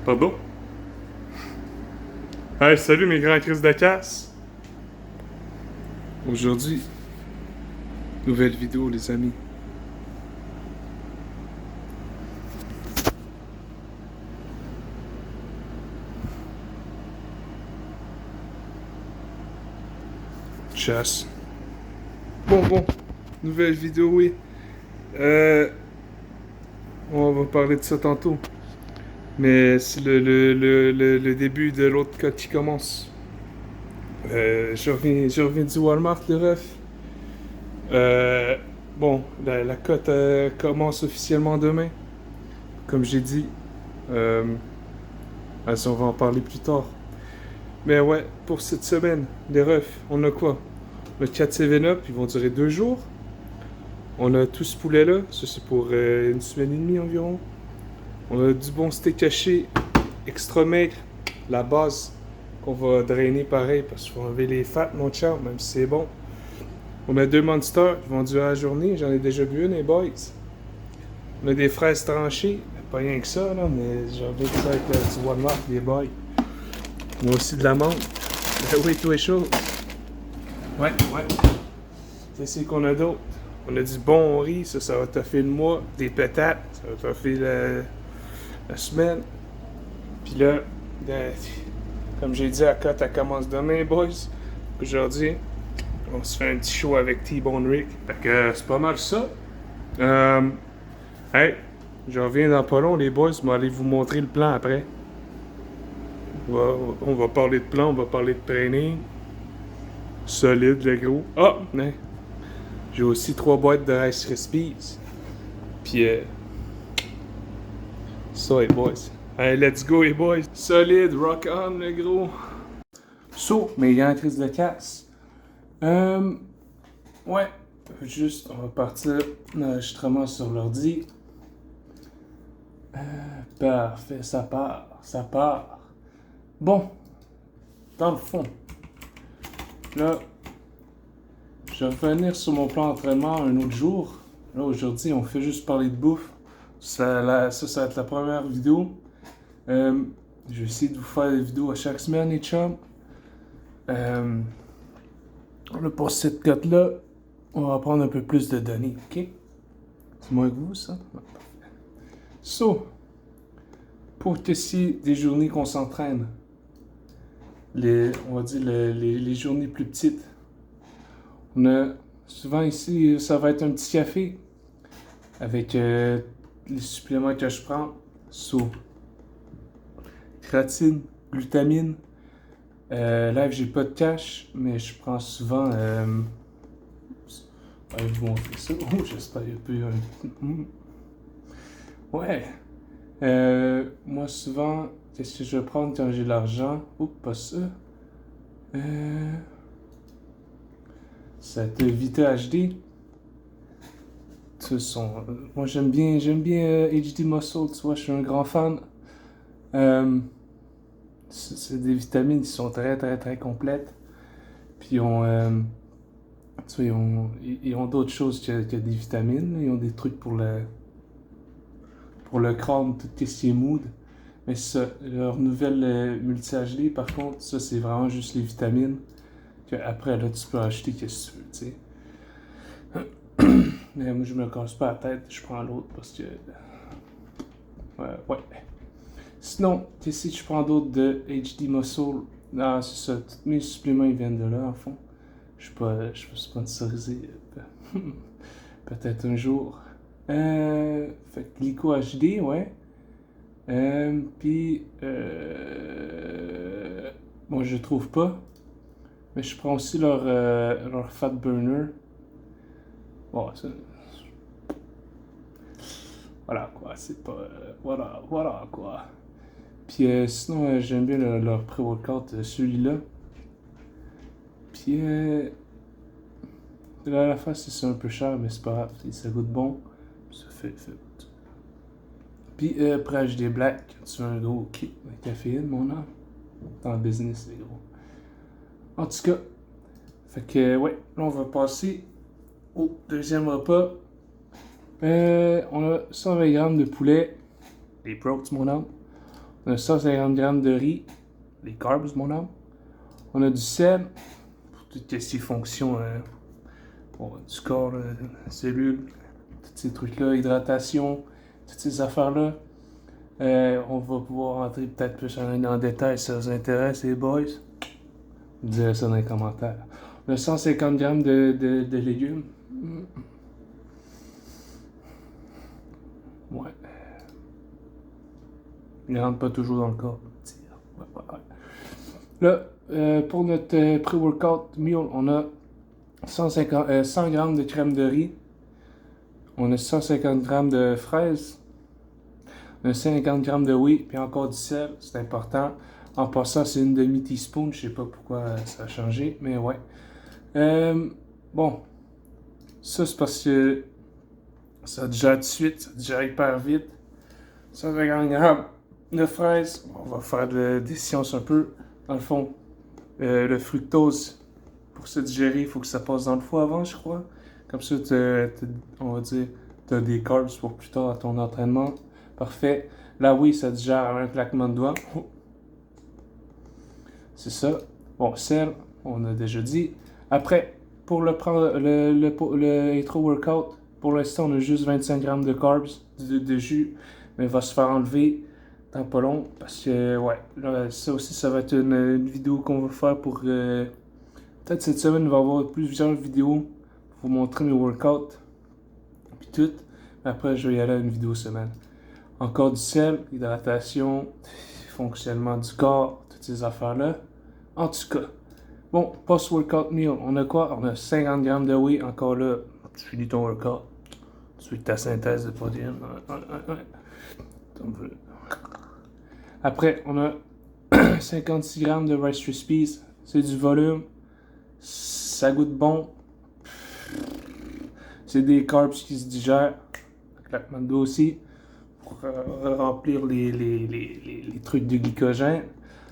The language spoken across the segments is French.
Pardon? Hey, salut mes grands crises de casse! Aujourd'hui, nouvelle vidéo les amis. Chasse. Bon, nouvelle vidéo, oui. On va parler de ça tantôt. Mais c'est le début de l'autre code qui commence. Je reviens du Walmart de ref. Bon, la cote commence officiellement demain. Comme j'ai dit. On va en parler plus tard. Mais ouais, pour cette semaine, les refs, on a quoi? Le 4 7-Up, ils vont durer 2 jours. On a tout ce poulet-là, ça c'est pour une semaine et demie environ. On a du bon steak haché, extra maigre, la base qu'on va drainer pareil parce qu'il faut enlever les fats, mon char, même si c'est bon. On a 2 monsters qui vont durer la journée, j'en ai déjà bu une, les boys. On a des fraises tranchées, pas rien que ça, là, mais j'ai envie de ça avec du Walmart, les boys. On a aussi de la menthe. Ben oui, tout est chaud. Ouais. Qu'est-ce qu'on a d'autre? On a du bon riz, ça va toffer le mois. Des patates, ça va toffer la semaine. Puis là, comme j'ai dit, la cote, elle commence demain, boys. Aujourd'hui, on se fait un petit show avec T-Bone Rick. Fait que c'est pas mal ça. Hey, je reviens dans pas long, les boys. Je vais aller vous montrer le plan après. On va parler de plan, on va parler de training. Solide, le gros. Ah, hein. J'ai aussi 3 boîtes de Rice Krispies. Puis, ça, les boys. Allez, let's go, les boys. Solide, rock on, le gros. So, mes grands crises de casse. Ouais. Juste, on va partir l'enregistrement sur l'ordi. Parfait, ça part. Bon, dans le fond, là, je vais revenir sur mon plan d'entraînement un autre jour. Là, aujourd'hui, on fait juste parler de bouffe. Ça va être la première vidéo. Je vais essayer de vous faire des vidéos à chaque semaine, les chums. Là, pour cette cote-là, on va prendre un peu plus de données, ok? C'est moins que vous, ça? So, pour tester des journées qu'on s'entraîne, on va dire les journées plus petites, on a souvent ici, ça va être un petit café avec les suppléments que je prends. So, créatine, glutamine. Là, j'ai pas de cash, mais je prends souvent. Je vais vous montrer ça. Oh, j'espère qu'il y a plus. Ouais. Moi, souvent, qu'est-ce que je vais prendre quand j'ai l'argent? Oups, pas ça. Ça va être Vita HD. Moi, j'aime bien HD Muscle, tu vois, je suis un grand fan. C'est des vitamines qui sont très, très, très complètes. Puis, ils ont d'autres choses que des vitamines. Ils ont des trucs pour le crâne, tout ce qui est mood. Mais ça, leur nouvelle multi-HD, par contre, ça, c'est vraiment juste les vitamines. Que après, là, tu peux acheter ce que tu veux, tu sais. Mais moi, je me casse pas la tête, je prends l'autre parce que... Ouais. Sinon, qu'est-ce que je prends d'autre de HD Muscle? Ah, c'est ça, tous mes suppléments, ils viennent de là, en fond. Je suis sponsorisé. Peut-être un jour. Fait que Glyco HD, ouais. Puis, bon, je trouve pas. Mais je prends aussi leur Fat Burner. Bon, ça... Voilà, quoi. C'est pas... voilà, quoi. Puis, sinon, j'aime bien leur pré-workout, celui-là. Puis, là, à la fin, c'est un peu cher, mais c'est pas grave. Ça goûte bon. Ça fait. Puis, après HD Black, tu veux un gros kick de caféine, mon âme. Dans le business, les gros. En tout cas, fait que, ouais, là, on va passer au deuxième repas. On a 120 grammes de poulet. Des protes, mon âme. On a 150 grammes de riz, les carbs, mon âme. On a du sel, pour toutes ces fonctions du corps, cellules, tous ces trucs-là, hydratation, toutes ces affaires-là. On va pouvoir entrer peut-être plus en détail si ça vous intéresse, les boys. Vous direz ça dans les commentaires. On a 150 grammes de légumes. Ouais. Il ne rentre pas toujours dans le corps. Là, pour notre pré-workout meal, on a 100 grammes de crème de riz. On a 150 grammes de fraises. On a 50 grammes de whey, puis encore du sel, c'est important. En passant, c'est une demi-teaspoon, je sais pas pourquoi ça a changé, mais ouais. Bon, ça c'est parce que ça digère tout de suite, ça digère hyper vite. 150 grammes de fraises, on va faire des sciences un peu. Dans le fond, le fructose, pour se digérer, il faut que ça passe dans le foie avant, je crois. Comme ça, on va dire, tu as des carbs pour plus tard à ton entraînement. Parfait. Là, oui, ça digère à un claquement de doigts. C'est ça. Bon, sel, on a déjà dit. Après, pour le intro workout, pour l'instant, on a juste 25 grammes de carbs, de jus, mais il va se faire enlever dans pas long, parce que, ouais, là, ça aussi, ça va être une vidéo qu'on va faire pour... peut-être cette semaine, il va y avoir plusieurs vidéos pour vous montrer mes workouts, puis tout. Après, je vais y aller à une vidéo semaine. Encore du sel, hydratation, fonctionnement du corps, toutes ces affaires-là. En tout cas, bon, post-workout meal, on a quoi? On a 50 grammes de whey, encore là, tu finis ton workout. Tu fais ta synthèse de protéines. Après, on a 56 grammes de Rice Krispies, c'est du volume, ça goûte bon. C'est des carbs qui se digèrent, claquement de doigts aussi, pour remplir les trucs de glycogène.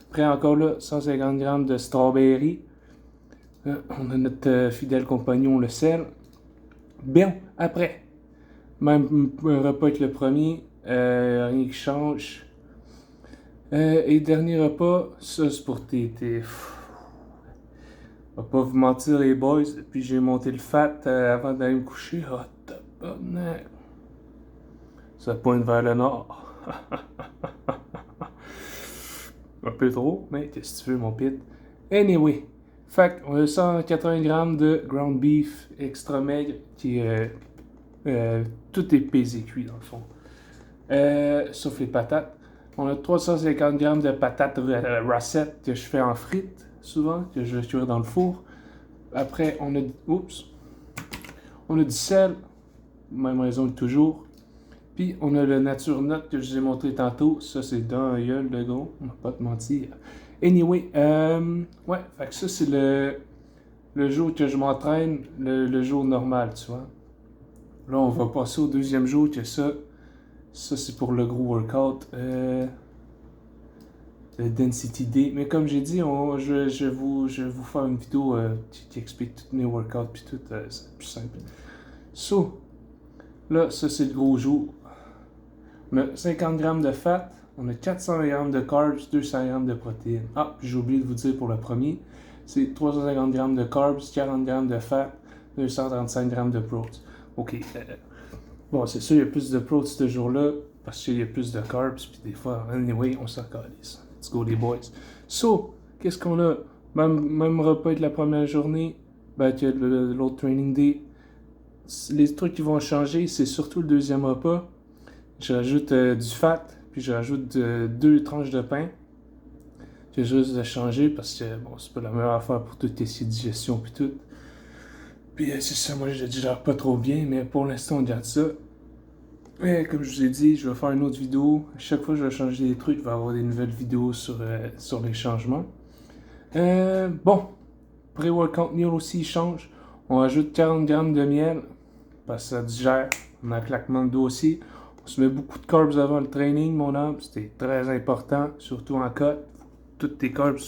Après, encore là, 150 grammes de strawberry. On a notre fidèle compagnon, le sel. Bien, après, même repas que le premier, rien qui change. Et dernier repas, ça c'est pour tes... Je vais pas vous mentir les boys, puis j'ai monté le fat avant d'aller me coucher. Oh, tabarnak. Ça pointe vers le nord. Un peu trop, mais qu'est-ce que tu veux, mon pit? Anyway, fait on a 180 grammes de ground beef extra maigre qui tout est pesé cuit dans le fond. Sauf les patates. On a 350 grammes de patates racette que je fais en frites, souvent, que je vais cuire dans le four. Après, on a du sel, même raison que toujours. Puis, on a le Nature Nut que je vous ai montré tantôt. Ça, c'est dans un gueule de gros, on va pas te mentir. Anyway, ouais, fait que ça, c'est le jour que je m'entraîne, le jour normal, tu vois. Là, on va passer au deuxième jour que ça. Ça, c'est pour le gros workout. Le Density Day. Mais comme j'ai dit, je vais vous faire une vidéo qui explique tous mes workouts puis tout. C'est plus simple. So, là, ça, c'est le gros jour. On a 50 grammes de fat. On a 400 grammes de carbs, 200 grammes de protéines. Ah, puis j'ai oublié de vous dire pour le premier. C'est 350 grammes de carbs, 40 grammes de fat, 235 grammes de protéines. Ok. Bon, c'est sûr, il y a plus de protéines ce jour-là, parce qu'il y a plus de carbs, puis des fois, anyway, on s'en calisse. Let's go, les boys. So, qu'est-ce qu'on a? Même repas de la première journée, ben, que l'autre training day. Les trucs qui vont changer, c'est surtout le deuxième repas. Je rajoute du fat, puis je rajoute 2 tranches de pain. J'ai juste de changer parce que, bon, c'est pas la meilleure affaire pour toutes les digestions, puis tout. Puis c'est ça, moi je digère pas trop bien, mais pour l'instant on garde ça. Et comme je vous ai dit, je vais faire une autre vidéo. À chaque fois que je vais changer des trucs, il va y avoir des nouvelles vidéos sur les changements. Bon, pré-workout meal aussi il change. On ajoute 40 grammes de miel, parce que ça digère. On a un claquement de dos aussi. On se met beaucoup de carbs avant le training, mon homme. C'était très important, surtout en cut. Toutes tes carbs,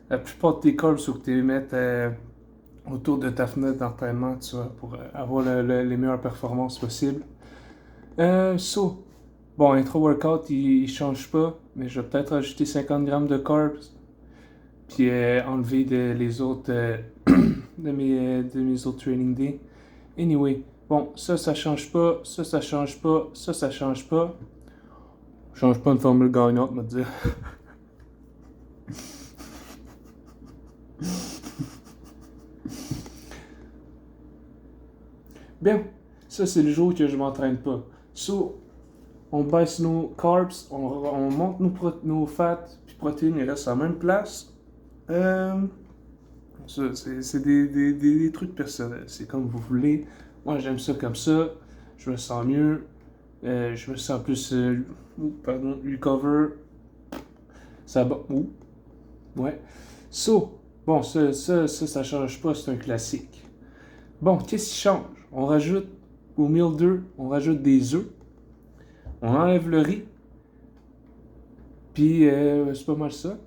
la plupart de tes carbs, il faut que tu les mettes autour de ta fenêtre d'entraînement, tu vois, pour avoir les meilleures performances possibles. Bon, intro workout, il change pas. Mais je vais peut-être ajouter 50 grammes de carbs. Puis enlever les autres de mes autres training days. Anyway, bon, ça change pas, ça change pas, ça change pas. Change pas une formule gagnante, me dire. Bien, ça c'est le jour que je m'entraîne pas. So, on baisse nos carbs, on monte nos fats, puis protéines, ils restent à la même place. Ça, c'est des trucs personnels. C'est comme vous voulez. Moi, j'aime ça comme ça. Je me sens mieux. Je me sens plus. Recover. Ça va. Ouais. So, bon, ça change pas. C'est un classique. Bon, qu'est-ce qui change? On rajoute au meal 2, on rajoute des œufs. On enlève le riz. Puis, c'est pas mal ça.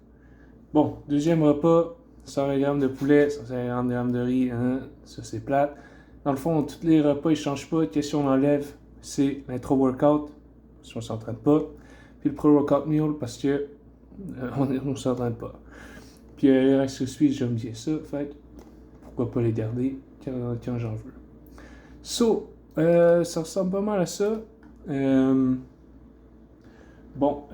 Bon, deuxième repas. 120 grammes de poulet, 150 grammes de riz, hein, ça c'est plate. Dans le fond, tous les repas ils changent pas. Question on enlève, c'est l'intro workout, si on s'entraîne pas. Puis le pro-workout meal parce que on s'entraîne pas. Puis les Rice Krispies, j'aime bien ça, fait pourquoi pas les garder quand j'en veux. So, ça ressemble pas mal à ça. Bon,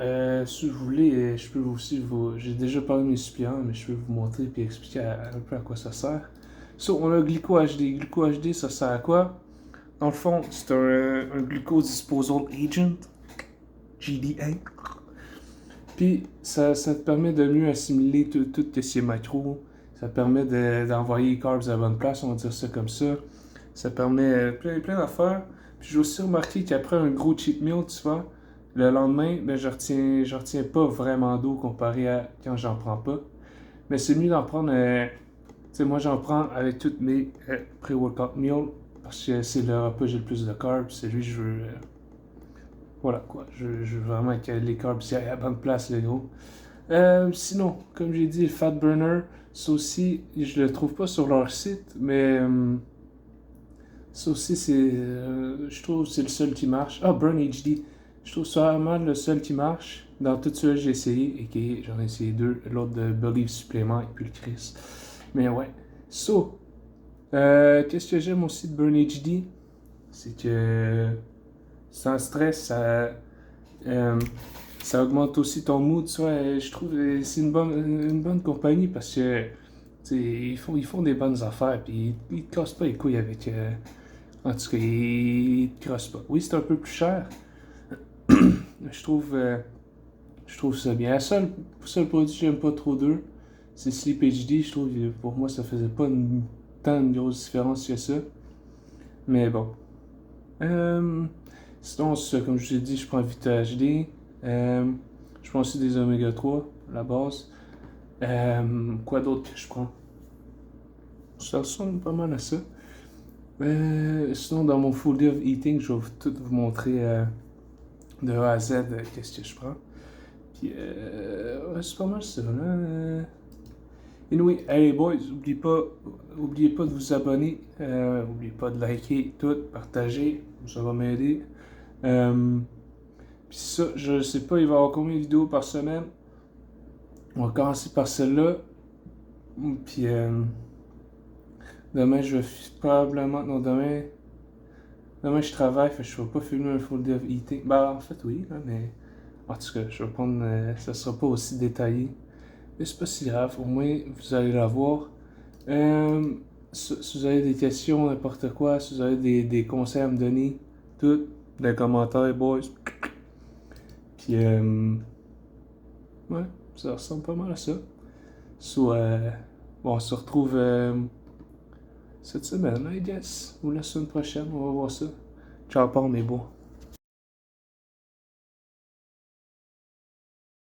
si vous voulez, je peux aussi j'ai déjà parlé de mes suppléments, mais je peux vous montrer et expliquer un peu à quoi ça sert. So, on a Glyco HD. Glyco HD, ça sert à quoi? Dans le fond, c'est un Glucose Disposal Agent, GDA. Puis, ça te permet de mieux assimiler tout ces macros. Ça permet d'envoyer les carbs à la bonne place, on va dire ça comme ça. Ça permet plein d'affaires. Puis, j'ai aussi remarqué qu'après un gros cheat meal, tu vois, le lendemain, ben, je retiens pas vraiment d'eau comparé à quand j'en prends pas. Mais c'est mieux d'en prendre. Tu sais, moi, j'en prends avec toutes mes pré-workout meals parce que c'est le repas que j'ai le plus de carbs. C'est lui, je veux. Voilà quoi. Je veux vraiment que les carbs soient à la bonne place, les gros. Sinon, comme j'ai dit, le Fat Burner, ça aussi, je le trouve pas sur leur site, mais. Ça aussi, je trouve que c'est le seul qui marche. Ah, Burn HD. Je trouve ça vraiment le seul qui marche. Dans tout ceux que j'ai essayé, et j'en ai essayé deux, l'autre de Believe Supplément et puis le Chris. Mais ouais. So, qu'est-ce que j'aime aussi de Burn HD? C'est que sans stress, ça augmente aussi ton mood. Tu vois, je trouve que c'est une bonne compagnie parce que ils font des bonnes affaires puis ils te cassent pas les couilles avec. En tout cas, ils te cassent pas. Oui, c'est un peu plus cher. Je trouve ça bien. Le seul produit que j'aime pas trop d'eux, c'est Sleep HD. Je trouve que pour moi, ça faisait pas tant de grosse différence que ça. Mais bon. Sinon, comme je vous ai dit, je prends Vita HD. Je prends aussi des Oméga 3 à la base. Quoi d'autre que je prends? Ça ressemble pas mal à ça. Sinon, dans mon full day of eating, je vais tout vous montrer de A à Z qu'est-ce que je prends. Puis, ouais, c'est pas mal ça, là. Anyway, hey boys, oubliez pas de vous abonner, oubliez pas de liker, tout, partager, ça va m'aider. Puis ça, je sais pas, il va y avoir combien de vidéos par semaine. On va commencer par celle-là. Puis, demain, je vais probablement, non, demain, je travaille, fait que je vais pas filmer un full day of eating. Bah, en fait, oui, là, mais en tout cas, je vais prendre, ça sera pas aussi détaillé. Mais c'est pas si grave, au moins, vous allez la voir. Si vous avez des questions, n'importe quoi, si vous avez des conseils à me donner, tout, dans les commentaires, boys. Puis, ouais, ça ressemble pas mal à ça. Soit, bon, on se retrouve cette semaine, I guess, ou la semaine prochaine, on va voir ça. Ciao, pas mes beaux.